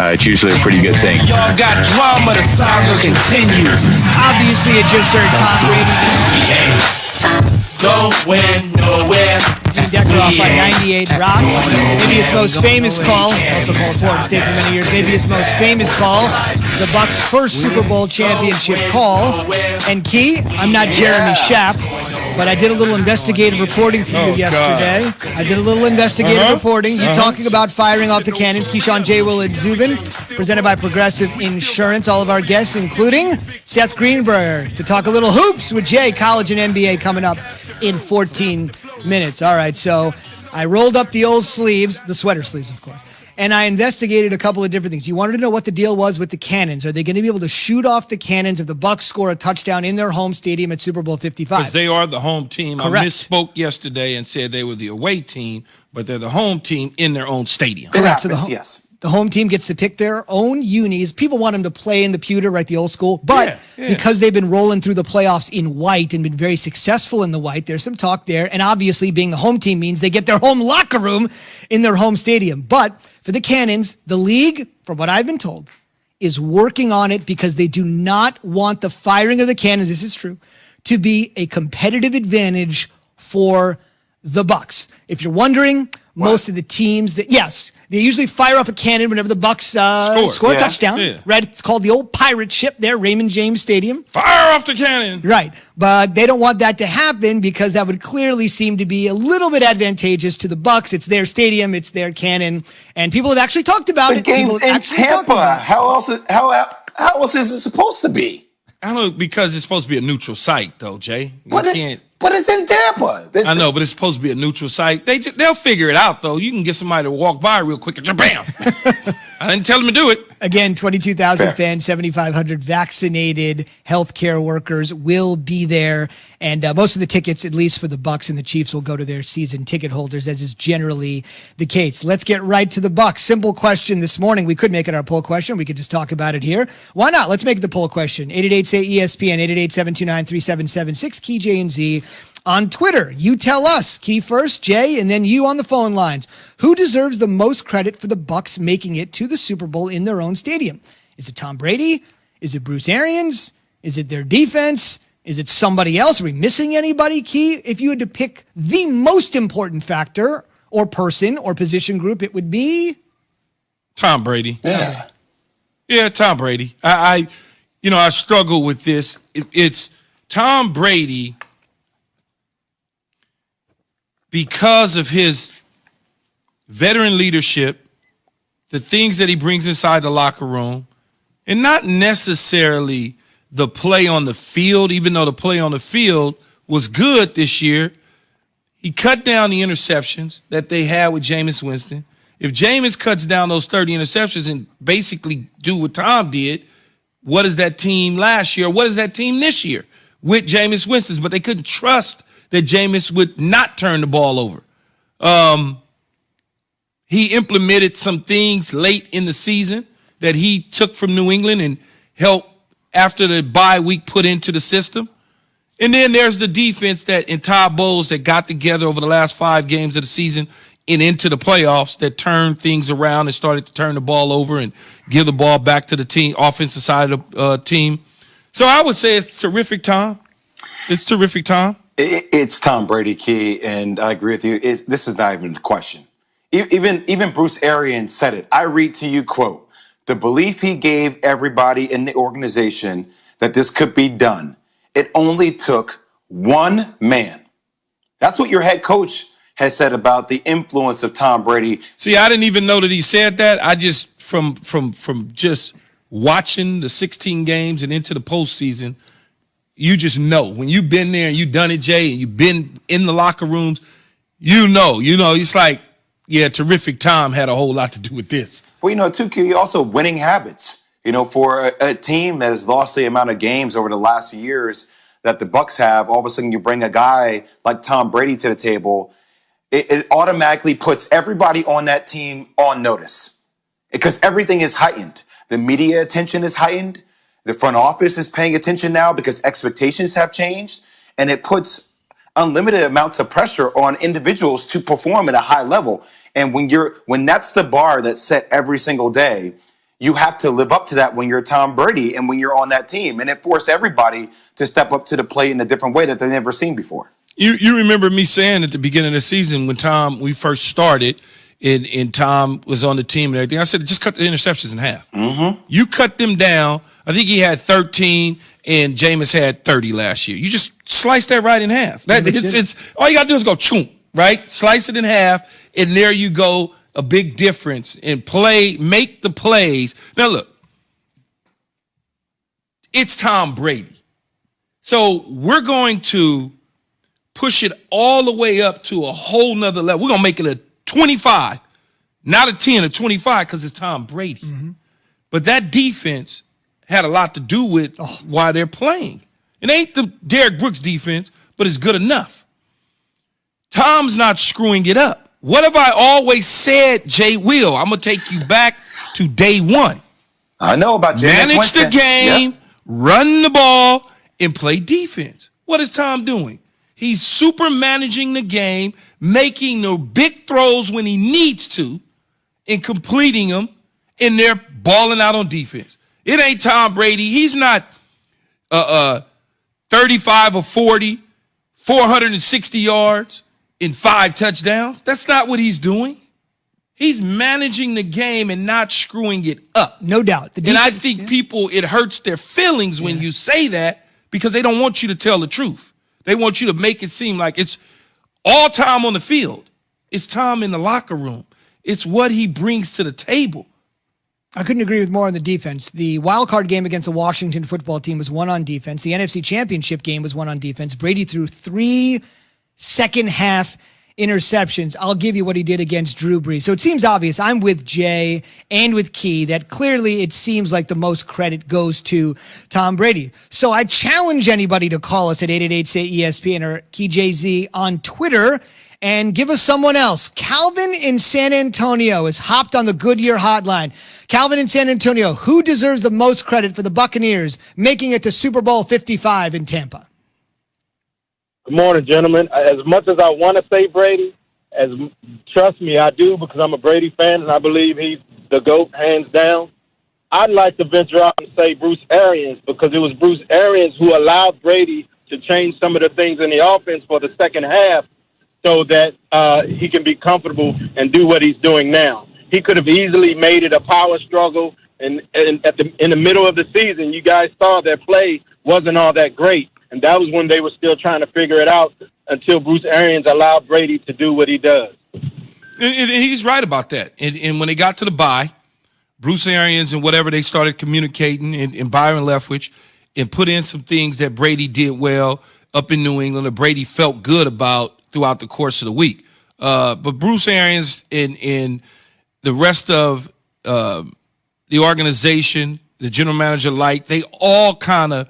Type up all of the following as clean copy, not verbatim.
it's usually a pretty good thing. Y'all got drama, the saga continues. Obviously, it just heard Tom Brady. Going nowhere. Decker off on 98 Rock. Maybe his most famous call, also called Florida State for many years, maybe his most famous call, the Bucs' first Super Bowl championship call. And Key, I'm not Jeremy Schaap, but I did a little investigative reporting for you yesterday. I did a little investigative reporting. You talking about firing off the cannons. Keyshawn J. Willard Zubin, presented by Progressive Insurance. All of our guests, including Seth Greenberg, to talk a little hoops with Jay, college and NBA coming up in 14 minutes. All right, so I rolled up the old sleeves, the sweater sleeves, of course, and I investigated a couple of different things. You wanted to know what the deal was with the cannons. Are they going to be able to shoot off the cannons if the Bucs score a touchdown in their home stadium at Super Bowl 55? Because they are the home team. Correct. I misspoke yesterday and said they were the away team, but they're the home team in their own stadium. Correct. Happens, yes. The home team gets to pick their own unis. People want them to play in the pewter, right, the old school. But because they've been rolling through the playoffs in white and been very successful in the white, there's some talk there. And obviously being the home team means they get their home locker room in their home stadium. But for the Cannons, the league, from what I've been told, is working on it because they do not want the firing of the Cannons, this is true, to be a competitive advantage for the Bucs. If you're wondering, most of the teams that, yes, they usually fire off a cannon whenever the Bucs score a touchdown. Yeah. Right? It's called the old pirate ship there, Raymond James Stadium. Fire off the cannon. Right. But they don't want that to happen because that would clearly seem to be a little bit advantageous to the Bucs. It's their stadium, it's their cannon, and people have actually talked about it. The game's in Tampa. How else is it supposed to be? I don't know, because it's supposed to be a neutral site, though, Jay. But it's in Tampa. I know, but it's supposed to be a neutral site. They'll figure it out, though. You can get somebody to walk by real quick and bam. I didn't tell them to do it. Again, 22,000 fans, 7,500 vaccinated healthcare workers will be there. And most of the tickets, at least for the Bucs and the Chiefs, will go to their season ticket holders, as is generally the case. Let's get right to the Bucs. Simple question this morning. We could make it our poll question. We could just talk about it here. Why not? Let's make it the poll question. 888-SAY-ESPN, 888-729-3776, Key, J, and Z. On Twitter, you tell us, Key first, Jay, and then you on the phone lines. Who deserves the most credit for the Bucs making it to the Super Bowl in their own stadium? Is it Tom Brady? Is it Bruce Arians? Is it their defense? Is it somebody else? Are we missing anybody, Key? If you had to pick the most important factor or person or position group, it would be Tom Brady. Yeah, Tom Brady. I struggle with this. It's Tom Brady because of his veteran leadership, the things that he brings inside the locker room, and not necessarily the play on the field, even though the play on the field was good this year. He cut down the interceptions that they had with Jameis Winston. If Jameis cuts down those 30 interceptions and basically do what Tom did, what is that team last year? What is that team this year with Jameis Winston? But they couldn't trust that Jameis would not turn the ball over. He implemented some things late in the season that he took from New England and helped after the bye week put into the system. And then there's the defense and Todd Bowles that got together over the last 5 games of the season and into the playoffs that turned things around and started to turn the ball over and give the ball back to the team, offensive side of the team. So I would say it's terrific, Tom. It's terrific, Tom. It's Tom Brady, Key, and I agree with you. This is not even a question. Even Bruce Arians said it. I read to you, quote, the belief he gave everybody in the organization that this could be done. It only took one man. That's what your head coach has said about the influence of Tom Brady. See, I didn't even know that he said that. I just, from just watching the 16 games and into the postseason, you just know when you've been there and you've done it, Jay, and you've been in the locker rooms, you know, it's like, yeah, terrific Tom had a whole lot to do with this. Well, too, Key, also winning habits. For a team that has lost the amount of games over the last years that the Bucs have, all of a sudden you bring a guy like Tom Brady to the table, it automatically puts everybody on that team on notice because everything is heightened. The media attention is heightened. The front office is paying attention now because expectations have changed, and it puts unlimited amounts of pressure on individuals to perform at a high level. And when that's the bar that's set every single day, you have to live up to that when you're Tom Brady and when you're on that team. And it forced everybody to step up to the plate in a different way that they've never seen before. You remember me saying at the beginning of the season when we first started and Tom was on the team and everything, I said, just cut the interceptions in half. Mm-hmm. You cut them down. I think he had 13 and Jameis had 30 last year. You just slice that right in half. It's all you got to do is go choom, right? Slice it in half, and there you go. A big difference in make the plays. Now look, it's Tom Brady. So we're going to push it all the way up to a whole nother level. We're going to make it a 25, not a 10, a 25, because it's Tom Brady. Mm-hmm. But that defense had a lot to do with why they're playing. It ain't the Derrick Brooks defense, but it's good enough. Tom's not screwing it up. What have I always said, Jay Will? I'm going to take you back to day one. I know about Jameis Manage Winston. the game, run the ball, and play defense. What is Tom doing? He's super managing the game, making the big throws when he needs to, and completing them, and they're balling out on defense. It ain't Tom Brady. He's not 35 or 40, 460 yards. In 5 touchdowns. That's not what he's doing. He's managing the game and not screwing it up. No doubt. And I think people, it hurts their feelings when you say that because they don't want you to tell the truth. They want you to make it seem like it's all Tom on the field. It's Tom in the locker room. It's what he brings to the table. I couldn't agree with more on the defense. The wild card game against the Washington football team was won on defense. The NFC Championship game was won on defense. Brady threw 3 second half interceptions. I'll give you what he did against Drew Brees. So it seems obvious. I'm with Jay and with Key that clearly it seems like the most credit goes to Tom Brady. So I challenge anybody to call us at 888-SAY-ESPN or KeyJZ on Twitter and give us someone else. Calvin in San Antonio has hopped on the Goodyear hotline. Calvin in San Antonio, who deserves the most credit for the Buccaneers making it to Super Bowl 55 in Tampa? Good morning, gentlemen. As much as I want to say Brady, trust me, I do because I'm a Brady fan and I believe he's the GOAT, hands down. I'd like to venture out and say Bruce Arians because it was Bruce Arians who allowed Brady to change some of the things in the offense for the second half so that he can be comfortable and do what he's doing now. He could have easily made it a power struggle, and in the middle of the season, you guys saw their play wasn't all that great. And that was when they were still trying to figure it out until Bruce Arians allowed Brady to do what he does. And he's right about that. And when they got to the bye, Bruce Arians and whatever, they started communicating, and Byron Leftwich, and put in some things that Brady did well up in New England that Brady felt good about throughout the course of the week. But Bruce Arians and the rest of the organization, the general manager alike, they all kind of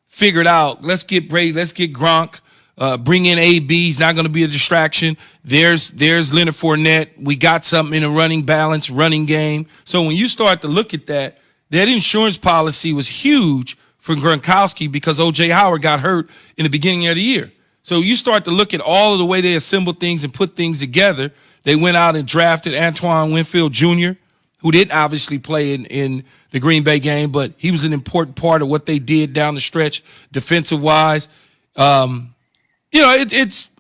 figured out, let's get Brady, let's get Gronk, bring in AB. He's not going to be a distraction. There's Leonard Fournette. We got something in a running balance, running game. So when you start to look at that insurance policy was huge for Gronkowski because O.J. Howard got hurt in the beginning of the year. So you start to look at all of the way they assemble things and put things together. They went out and drafted Antoine Winfield Jr., who didn't obviously play in the Green Bay game, but he was an important part of what they did down the stretch defensive-wise. It's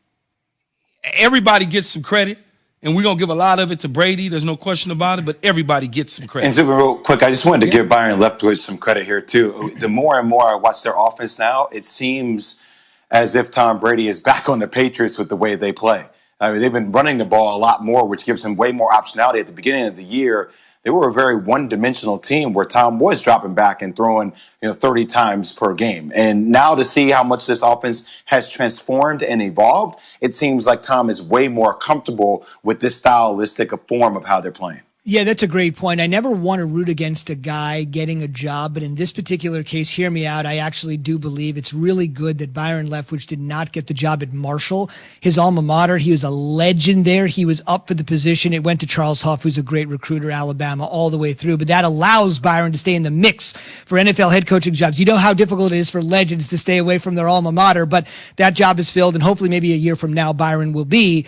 everybody gets some credit, and we're going to give a lot of it to Brady. There's no question about it, but everybody gets some credit. And super real quick, I just wanted to give Byron Leftwich some credit here, too. The more and more I watch their offense now, it seems as if Tom Brady is back on the Patriots with the way they play. I mean, they've been running the ball a lot more, which gives them way more optionality. At the beginning of the year, they were a very one-dimensional team where Tom was dropping back and throwing 30 times per game. And now to see how much this offense has transformed and evolved, it seems like Tom is way more comfortable with this stylistic form of how they're playing. Yeah, that's a great point. I never want to root against a guy getting a job, but in this particular case, hear me out, I actually do believe it's really good that Byron Leftwich did not get the job at Marshall, his alma mater. He was a legend there. He was up for the position. It went to Charles Huff, who's a great recruiter, Alabama, all the way through. But that allows Byron to stay in the mix for NFL head coaching jobs. You know how difficult it is for legends to stay away from their alma mater, but that job is filled, and hopefully maybe a year from now, Byron will be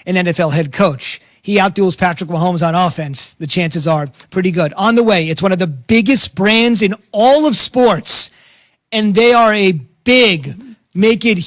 an NFL head coach. he outduels Patrick Mahomes on offense, the chances are pretty good. On the way, it's one of the biggest brands in all of sports, and they are a big make it